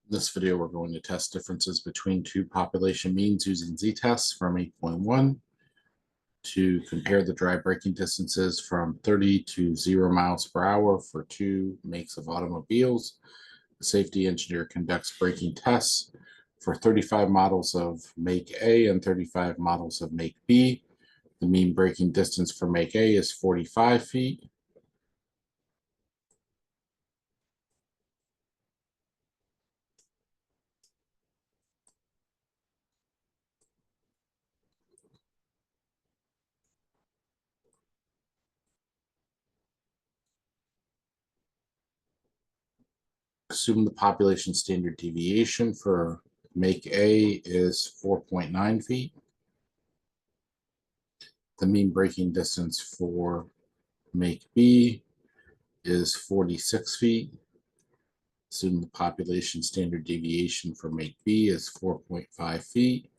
In this video, we're going to test differences between two population means using z-tests from 8.1 to compare the dry braking distances from 30 to 0 miles per hour for two makes of automobiles. The safety engineer conducts braking tests for 35 models of make A and 35 models of make B. The mean braking distance for make A is 45 feet. Assume the population standard deviation for make A is 4.9 feet. The mean braking distance for make B is 46 feet. Assume the population standard deviation for make B is 4.5 feet.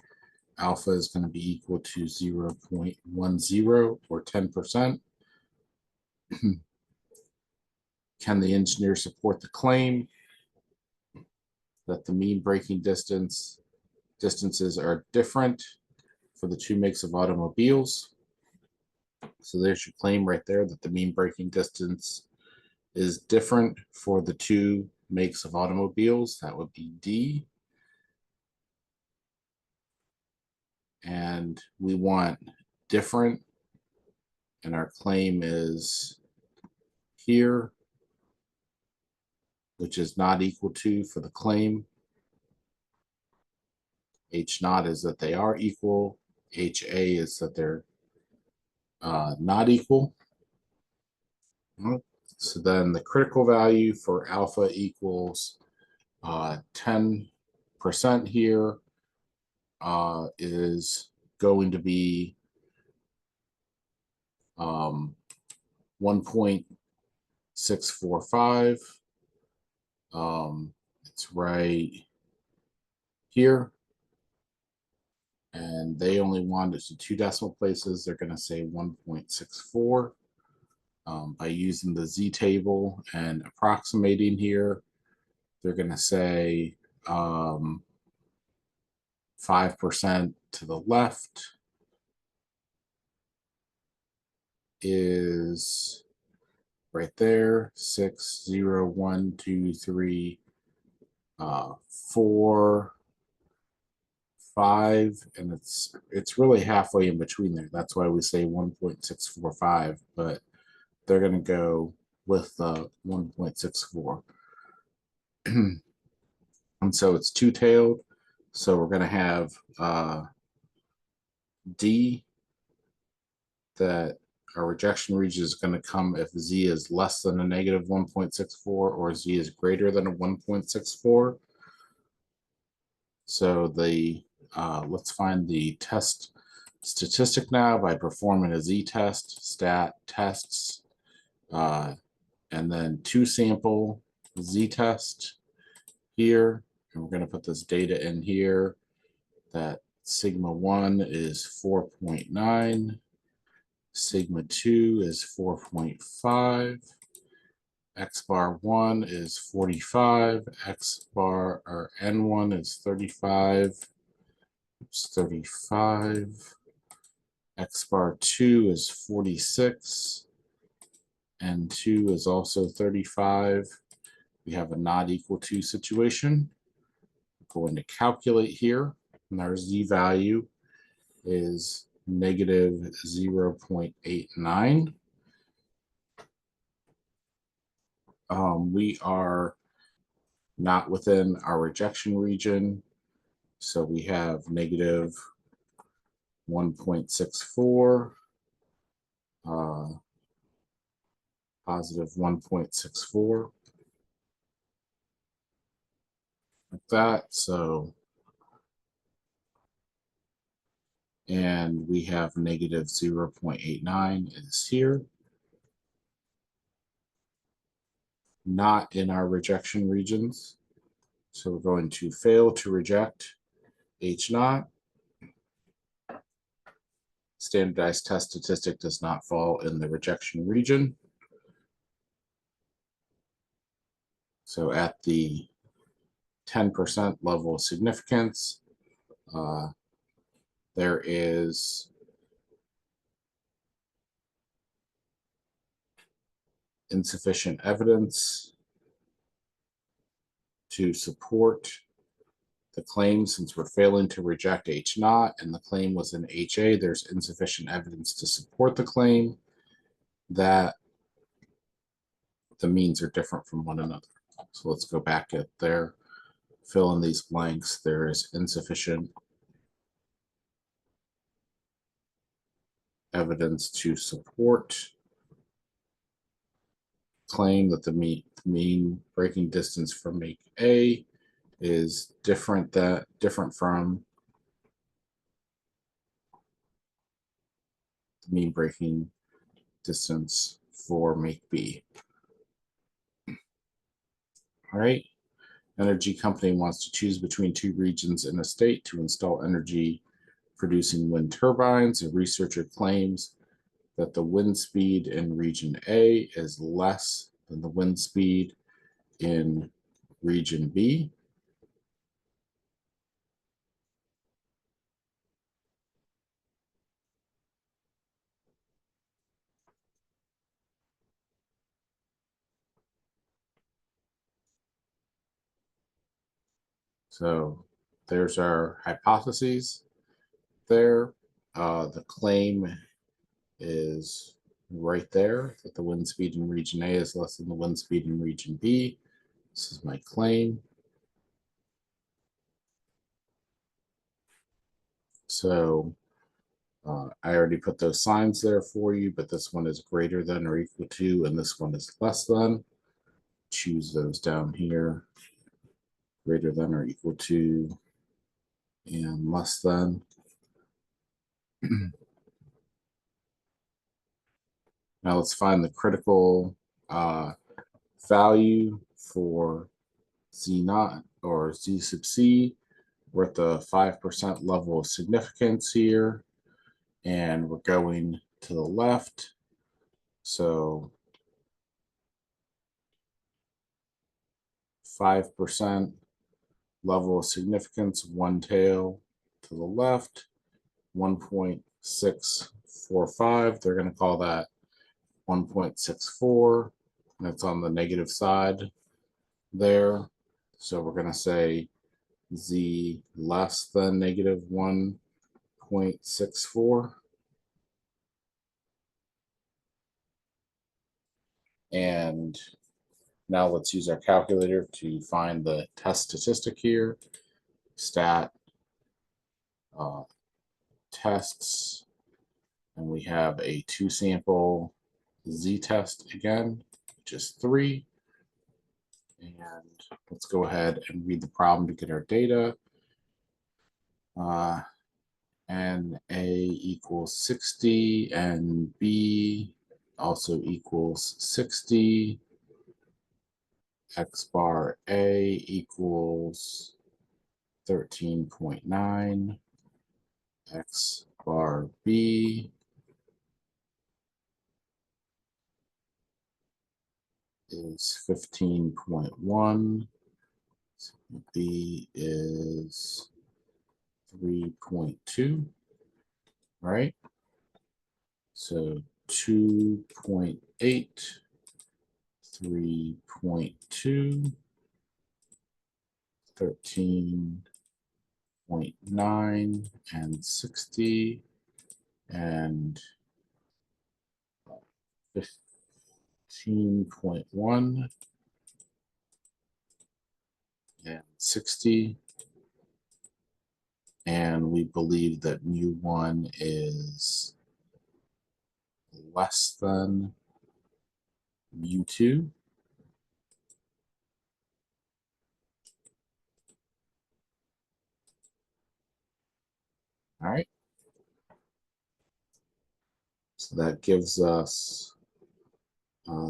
Alpha is going to be equal to 0.10 or 10%. Can the engineer support the claim that the mean braking distances are different for the two makes of automobiles? So there's your claim right there that the mean braking distance is different for the two makes of automobiles. That would be D. And we want different, and our claim is here, which is not equal to for the claim. H naught is that they are equal. HA is that they're not equal. So then the critical value for alpha equals 10% here is going to be 1.645. It's right here. And they only want it to 2 decimal places. They're going to say 1.64. By using the Z table and approximating here, they're going to say 5% to the left is right there, 6, 0, 1, 2, 3, 4, 5, and it's really halfway in between there. That's why we say 1.645, but they're going to go with 1.64. And so it's two-tailed. So we're going to have D, that our rejection region is going to come if Z is less than a negative 1.64 or Z is greater than a 1.64. So let's find the test statistic now by performing a Z-test, stat tests, and then two sample Z-test here. And we're going to put this data in here that sigma 1 is 4.9, sigma 2 is 4.5, x bar 1 is 45, x bar or n1 is 35, it's 35, x bar 2 is 46, n2 is also 35. We have a not equal to situation. We're going to calculate here, and our Z value is negative 0.89. We are not within our rejection region, so we have negative 1.64, positive 1.64, like that. So, and we have negative 0.89 is here. Not in our rejection regions. So we're going to fail to reject H naught. Standardized test statistic does not fall in the rejection region. So at the 10% level of significance. There is insufficient evidence to support the claim since we're failing to reject H naught and the claim was in HA. There's insufficient evidence to support the claim that the means are different from one another. So let's go back at there, fill in these blanks. There is insufficient evidence to support claim that the mean breaking distance from make A is different from the mean breaking distance for make B. All right. Energy company wants to choose between two regions in a state to install energy producing wind turbines. A researcher claims that the wind speed in region A is less than the wind speed in region B. So there's our hypotheses there. The claim is right there that the wind speed in region A is less than the wind speed in region B. This is my claim. So I already put those signs there for you, but this one is greater than or equal to, and this one is less than. Choose those down here, greater than or equal to, and less than. Now let's find the critical value for Z naught or Z sub C. We're at the 5% level of significance here, and we're going to the left. So 5% level of significance, one tail to the left, 1.645. They're going to call that 1.64. And it's on the negative side there. So we're going to say Z less than negative 1.64. And now let's use our calculator to find the test statistic here. Stat tests, and we have a two sample Z test again, which is 3. And let's go ahead and read the problem to get our data. And A equals 60 and B also equals 60. X bar A equals 13.9. X bar B is 15.1. B is 3.2, right? So 2.8, 3.2, 13.9, and 60, and 15.1, and 60. And we believe that mu1 is less than mu2. All right. So that gives us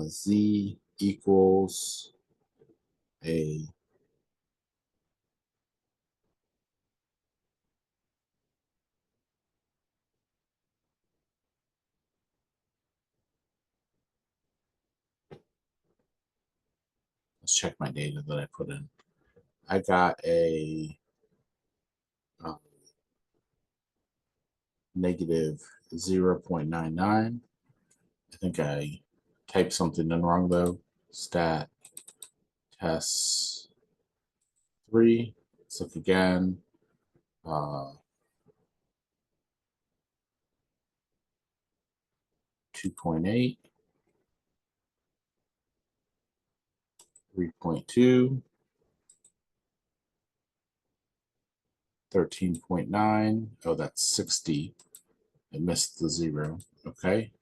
Z equals a let's check my data that I put in. I got a negative 0.99. I think I typed something in wrong though. Stat tests 3. Let's look again. 2.8, 3.2, 13.9. Oh, that's 60. I missed the 0. Okay.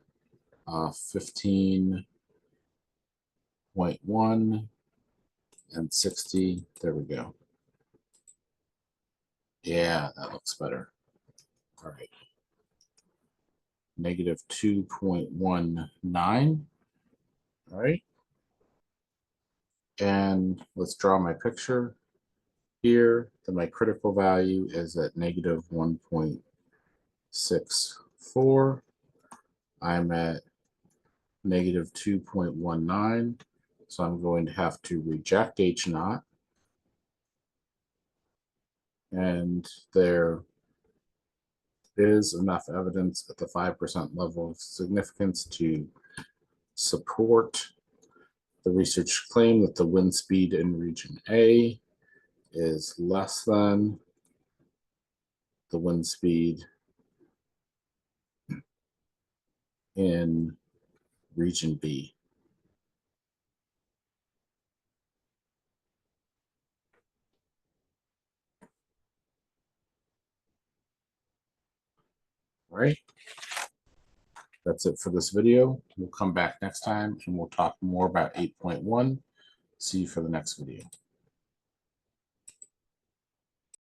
15.1 and 60. There we go. Yeah, that looks better. All right. Negative 2.19. All right. And let's draw my picture here. Then my critical value is at negative 1.64. I'm at negative 2.19. So I'm going to have to reject H naught. And there is enough evidence at the 5% level of significance to support the research claim that the wind speed in region A is less than the wind speed in region B. All right. That's it for this video. We'll come back next time and we'll talk more about 8.1. See you for the next video.